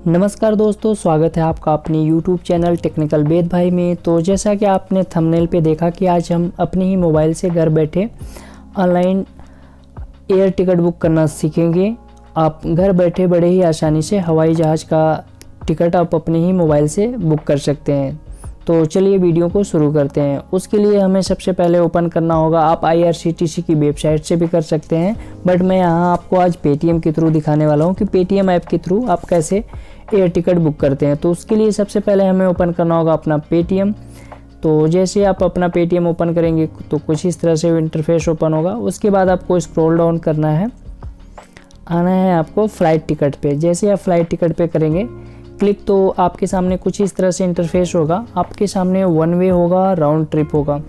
नमस्कार दोस्तों, स्वागत है आपका अपने YouTube चैनल टेक्निकल वेद भाई में। तो जैसा कि आपने थंबनेल पे देखा कि आज हम अपने ही मोबाइल से घर बैठे ऑनलाइन एयर टिकट बुक करना सीखेंगे। आप घर बैठे बड़े ही आसानी से हवाई जहाज़ का टिकट आप अपने ही मोबाइल से बुक कर सकते हैं। तो चलिए वीडियो को शुरू करते हैं। उसके लिए हमें सबसे पहले ओपन करना होगा। आप IRCTC की वेबसाइट से भी कर सकते हैं, बट मैं यहाँ आपको आज पेटीएम के थ्रू दिखाने वाला हूँ कि पेटीएम ऐप के थ्रू आप कैसे एयर टिकट बुक करते हैं। तो उसके लिए सबसे पहले हमें ओपन करना होगा अपना पेटीएम। तो जैसे आप अपना पेटीएम ओपन करेंगे तो कुछ इस तरह से इंटरफेस ओपन होगा। उसके बाद आपको स्क्रॉल डाउन करना है, आना है आपको फ़्लाइट टिकट पे। जैसे आप फ़्लाइट टिकट पे करेंगे क्लिक तो आपके सामने कुछ इस तरह से इंटरफेस होगा। आपके सामने वन वे होगा, राउंड ट्रिप होगा।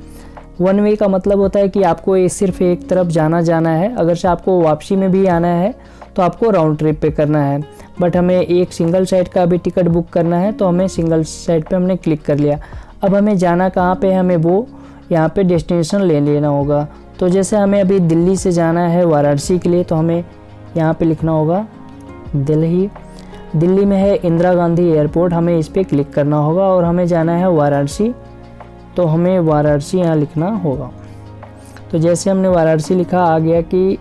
वन वे का मतलब होता है कि आपको सिर्फ एक तरफ जाना है। अगर से आपको वापसी में भी आना है तो आपको राउंड ट्रिप पे करना है, बट हमें एक सिंगल साइड का भी टिकट बुक करना है तो हमें सिंगल साइड पे हमने क्लिक कर लिया। अब हमें जाना कहाँ पे, हमें वो यहाँ पे डेस्टिनेशन ले लेना होगा। तो जैसे हमें अभी दिल्ली से जाना है वाराणसी के लिए, तो हमें यहाँ पे लिखना होगा दिल्ली में है इंदिरा गांधी एयरपोर्ट, हमें इस पर क्लिक करना होगा और हमें जाना है वाराणसी, तो हमें वाराणसी यहाँ लिखना होगा। तो जैसे हमने वाराणसी लिखा, आ गया कि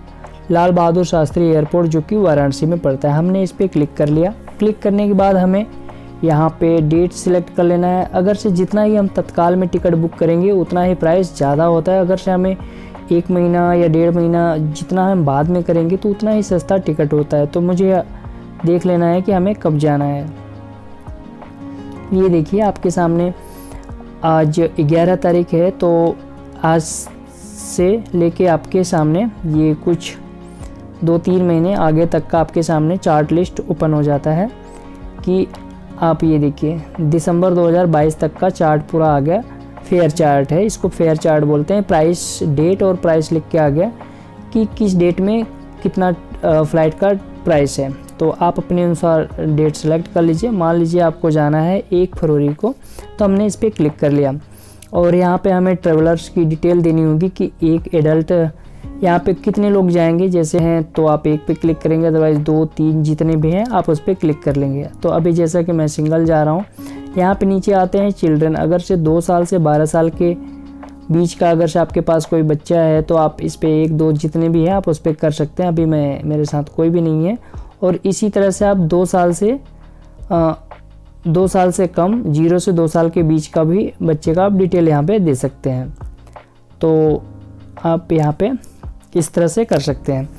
लाल बहादुर शास्त्री एयरपोर्ट जो कि वाराणसी में पड़ता है। हमने इस पर क्लिक कर लिया। क्लिक करने के बाद हमें यहाँ पे डेट सिलेक्ट कर लेना है। अगर से जितना ही हम तत्काल में टिकट बुक करेंगे उतना ही प्राइस ज़्यादा होता है। अगर से हमें 1 महीना या 1.5 महीना जितना हम बाद में करेंगे तो उतना ही सस्ता टिकट होता है। तो मुझे देख लेना है कि हमें कब जाना है। ये देखिए आपके सामने आज 11 तारीख है, तो आज से लेके आपके सामने ये कुछ 2-3 महीने आगे तक का आपके सामने चार्ट लिस्ट ओपन हो जाता है कि आप ये देखिए दिसंबर 2022 तक का चार्ट पूरा आ गया। फेयर चार्ट है, इसको फेयर चार्ट बोलते हैं। प्राइस, डेट और प्राइस लिख के आ गया कि किस डेट में कितना फ़्लाइट का प्राइस है। तो आप अपने अनुसार डेट सेलेक्ट कर लीजिए। मान लीजिए आपको जाना है 1 फरवरी को, तो हमने इस पर क्लिक कर लिया। और यहाँ पे हमें ट्रेवलर्स की डिटेल देनी होगी कि एक एडल्ट यहाँ पे कितने लोग जाएंगे। जैसे हैं तो आप एक पे क्लिक करेंगे, अदरवाइज़ 2-3 जितने भी हैं आप उस पर क्लिक कर लेंगे। तो अभी जैसा कि मैं सिंगल जा रहा हूँ, यहाँ पे नीचे आते हैं चिल्ड्रन। अगर से 2 साल से 12 साल के बीच का अगर से आपके पास कोई बच्चा है तो आप इस पर 1-2 जितने भी हैं आप उस पर कर सकते हैं। अभी मेरे साथ कोई भी नहीं है। और इसी तरह से आप 2 साल से कम, 0 से 2 साल के बीच का भी बच्चे का आप डिटेल यहाँ पे दे सकते हैं। तो आप यहाँ पे इस तरह से कर सकते हैं।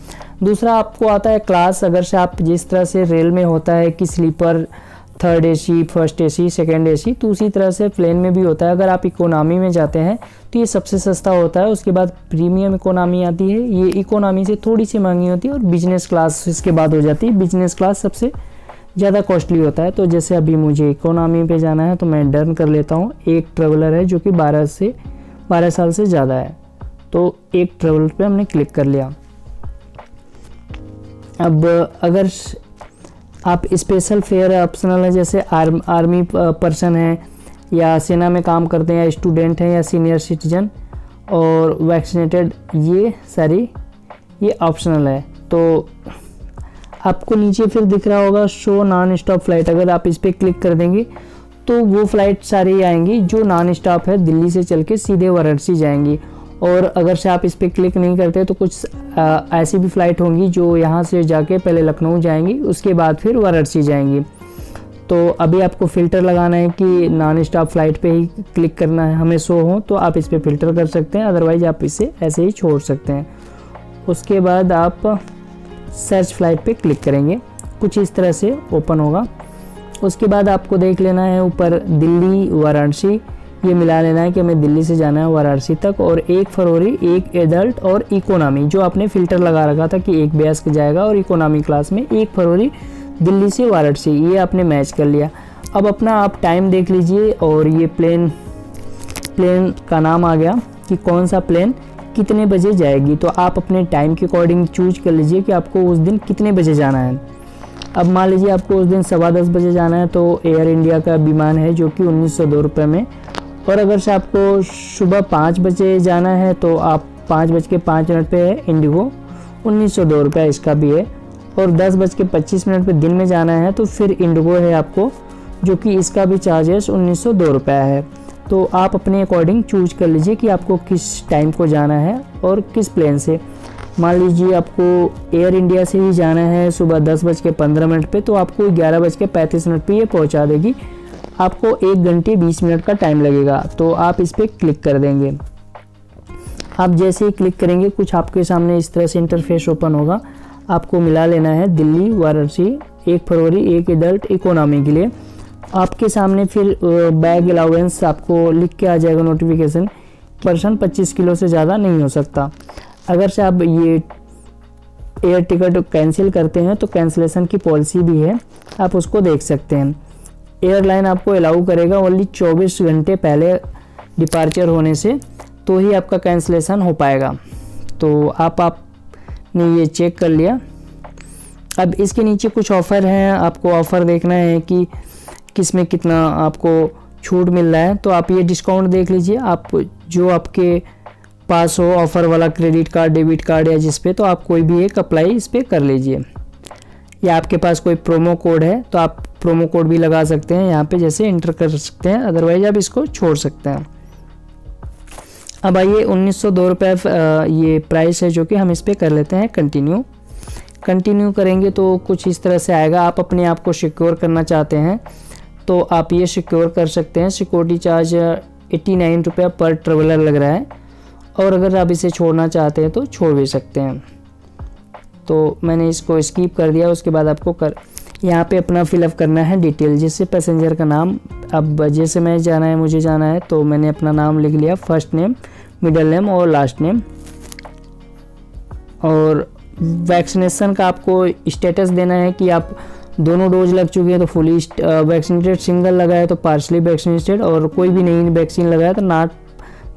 दूसरा आपको आता है क्लास। अगर से आप जिस तरह से रेल में होता है कि sleeper, 3rd AC, 1st AC, 2nd AC, तो उसी तरह से प्लेन में भी होता है। अगर आप इकोनॉमी में जाते हैं तो ये सबसे सस्ता होता है। उसके बाद प्रीमियम इकोनॉमी आती है, ये इकोनॉमी से थोड़ी सी महंगी होती है। और बिजनेस क्लास इसके बाद हो जाती है। बिजनेस क्लास सबसे ज़्यादा कॉस्टली होता है। तो जैसे अभी मुझे इकोनॉमी पे जाना है तो मैं डन कर लेता हूँ। एक ट्रेवलर है जो कि 12 साल से ज़्यादा है, तो एक ट्रेवलर पे हमने क्लिक कर लिया। अब अगर आप स्पेशल फेयर ऑप्शनल है, जैसे आर्मी पर्सन है या सेना में काम करते हैं या स्टूडेंट हैं या सीनियर सिटीजन और वैक्सीनेटेड, ये ऑप्शनल है। तो आपको नीचे फिर दिख रहा होगा शो नॉन स्टॉप फ्लाइट। अगर आप इस पर क्लिक कर देंगे तो वो फ्लाइट सारी आएंगी जो नॉन स्टॉप है, दिल्ली से चल के सीधे वाराणसी जाएंगी। और अगर से आप इस पर क्लिक नहीं करते तो कुछ ऐसी भी फ़्लाइट होंगी जो यहाँ से जाके पहले लखनऊ जाएंगी, उसके बाद फिर वाराणसी जाएंगी। तो अभी आपको फ़िल्टर लगाना है कि नॉन स्टॉप फ्लाइट पे ही क्लिक करना है, हमें शो हो तो आप इस पर फ़िल्टर कर सकते हैं, अदरवाइज़ आप इसे ऐसे ही छोड़ सकते हैं। उसके बाद आप सर्च फ्लाइट पे क्लिक करेंगे, कुछ इस तरह से ओपन होगा। उसके बाद आपको देख लेना है ऊपर दिल्ली वाराणसी, ये मिला लेना है कि हमें दिल्ली से जाना है वाराणसी तक। और 1 फरवरी एक एडल्ट और इकोनॉमी, जो आपने फ़िल्टर लगा रखा था कि एक वयस्क जाएगा और इकोनॉमी क्लास में, 1 फरवरी दिल्ली से वाराणसी, ये आपने मैच कर लिया। अब अपना आप टाइम देख लीजिए और ये प्लेन का नाम आ गया कि कौन सा प्लेन कितने बजे जाएगी। तो आप अपने टाइम के अकॉर्डिंग चूज कर लीजिए कि आपको उस दिन कितने बजे जाना है। अब मान लीजिए आपको उस दिन 10:15 बजे जाना है, तो एयर इंडिया का विमान है जो कि 1902 रुपये में। और अगर से आपको सुबह 5 बजे जाना है तो आप 5:05 पे है इंडिगो, 1902 रुपये इसका भी है। और 10:25 पे दिन में जाना है तो फिर इंडिगो है आपको, जो कि इसका भी चार्जेस 1902 रुपये है। तो आप अपने अकॉर्डिंग चूज कर लीजिए कि आपको किस टाइम को जाना है और किस प्लेन से। मान लीजिए आपको एयर इंडिया से ही जाना है सुबह 10:15 पे, तो आपको 11:35 पे ये पहुंचा देगी। आपको 1 घंटे 20 मिनट का टाइम लगेगा। तो आप इस पर क्लिक कर देंगे। आप जैसे ही क्लिक करेंगे कुछ आपके सामने इस तरह से इंटरफेस ओपन होगा। आपको मिला लेना है दिल्ली वाराणसी 1 फरवरी 1 एडल्ट इकोनॉमी के लिए। आपके सामने फिर बैग अलाउंस आपको लिख के आ जाएगा नोटिफिकेशन, पर्सन 25 किलो से ज़्यादा नहीं हो सकता। अगर से आप ये एयर टिकट कैंसिल करते हैं तो कैंसिलेशन की पॉलिसी भी है, आप उसको देख सकते हैं। एयरलाइन आपको अलाउ करेगा ओनली 24 घंटे पहले डिपार्चर होने से, तो ही आपका कैंसिलेशन हो पाएगा। तो आपने ये चेक कर लिया। अब इसके नीचे कुछ ऑफ़र हैं, आपको ऑफ़र देखना है कि किस में कितना आपको छूट मिल रहा है। तो आप ये डिस्काउंट देख लीजिए, आप जो आपके पास हो ऑफ़र वाला क्रेडिट कार्ड, डेबिट कार्ड या जिस पे, तो आप कोई भी एक अप्लाई इस पर कर लीजिए। या आपके पास कोई प्रोमो कोड है तो आप प्रोमो कोड भी लगा सकते हैं, यहाँ पे जैसे इंटर कर सकते हैं, अदरवाइज आप इसको छोड़ सकते हैं। अब आइए 1902 रुपये ये प्राइस है जो कि हम इस पर कर लेते हैं कंटिन्यू करेंगे तो कुछ इस तरह से आएगा। आप अपने आप को सिक्योर करना चाहते हैं तो आप ये सिक्योर कर सकते हैं। सिक्योरिटी चार्ज 89 रुपये पर ट्रेवलर लग रहा है, और अगर आप इसे छोड़ना चाहते हैं तो छोड़ भी सकते हैं। तो मैंने इसको स्किप कर दिया। उसके बाद आपको यहाँ पे अपना फिलअप करना है डिटेल, जिससे पैसेंजर का नाम, अब जैसे मुझे जाना है तो मैंने अपना नाम लिख लिया, फर्स्ट नेम, मिडिल नेम और लास्ट नेम। और वैक्सीनेशन का आपको स्टेटस देना है कि आप दोनों डोज लग चुके हैं तो फुली वैक्सीनेटेड, सिंगल लगा है तो पार्शली वैक्सीनेटेड, और कोई भी नई वैक्सीन लगाया तो नॉट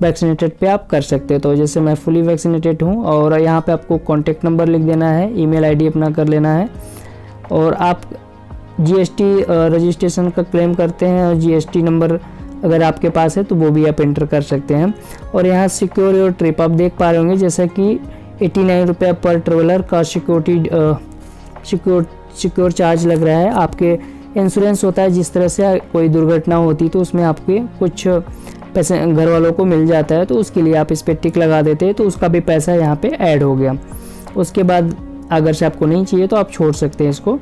वैक्सीनेटेड पे आप कर सकते हैं। तो जैसे मैं फुली वैक्सीनेटेड हूँ। और यहाँ पे आपको कॉन्टैक्ट नंबर लिख देना है, ईमेल आईडी अपना कर लेना है। और आप जीएसटी रजिस्ट्रेशन का क्लेम करते हैं और जीएसटी नंबर अगर आपके पास है तो वो भी आप एंटर कर सकते हैं। और यहाँ सिक्योर योर ट्रिप आप देख पा रहे होंगे, जैसा कि 89 रुपये पर ट्रेवलर का सिक्योर चार्ज लग रहा है। आपके इंश्योरेंस होता है, जिस तरह से कोई दुर्घटना होती तो उसमें आपके कुछ पैसे घर वालों को मिल जाता है, तो उसके लिए आप इस पर टिक लगा देते हैं तो उसका भी पैसा यहाँ पे ऐड हो गया। उसके बाद अगर से आपको नहीं चाहिए तो आप छोड़ सकते हैं, इसको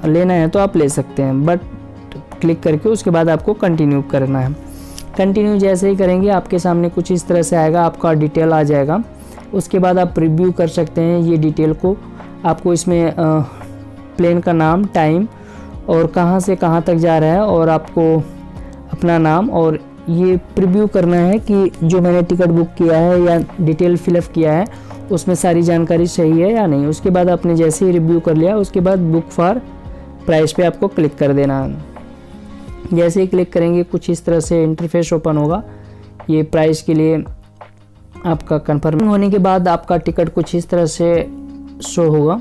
लेना है तो आप ले सकते हैं, बट क्लिक करके उसके बाद आपको कंटिन्यू करना है। कंटिन्यू जैसे ही करेंगे आपके सामने कुछ इस तरह से आएगा, आपका डिटेल आ जाएगा। उसके बाद आप रिव्यू कर सकते हैं ये डिटेल को। आपको इसमें प्लेन का नाम, टाइम और कहाँ से कहाँ तक जा रहा है, और आपको अपना नाम और ये प्रीव्यू करना है कि जो मैंने टिकट बुक किया है या डिटेल फिलअप किया है उसमें सारी जानकारी सही है या नहीं। उसके बाद आपने जैसे ही रिव्यू कर लिया उसके बाद बुक फॉर प्राइस पे आपको क्लिक कर देना है। जैसे ही क्लिक करेंगे कुछ इस तरह से इंटरफेस ओपन होगा। ये प्राइस के लिए आपका कंफर्म होने के बाद आपका टिकट कुछ इस तरह से शो होगा।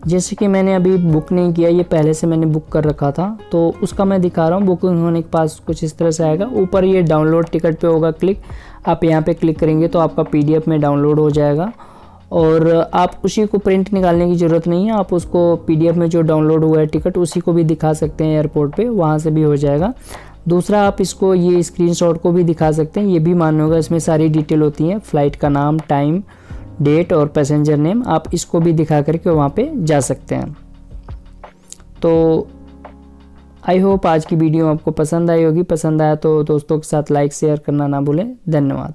जैसे कि मैंने अभी बुक नहीं किया, ये पहले से मैंने बुक कर रखा था तो उसका मैं दिखा रहा हूँ। बुकिंग होने के पास कुछ इस तरह से आएगा। ऊपर ये डाउनलोड टिकट पे होगा क्लिक, आप यहाँ पे क्लिक करेंगे तो आपका PDF में डाउनलोड हो जाएगा। और आप उसी को प्रिंट निकालने की ज़रूरत नहीं है, आप उसको PDF में जो डाउनलोड हुआ है टिकट उसी को भी दिखा सकते हैं एयरपोर्ट पे, वहाँ से भी हो जाएगा। दूसरा आप इसको ये स्क्रीनशॉट को भी दिखा सकते हैं, ये भी मान्य होगा। इसमें सारी डिटेल होती है, फ़्लाइट का नाम, टाइम, डेट और पैसेंजर नेम। आप इसको भी दिखा करके वहाँ पे जा सकते हैं। तो आई होप आज की वीडियो आपको पसंद आई होगी। पसंद आया तो दोस्तों के साथ लाइक शेयर करना ना भूलें। धन्यवाद।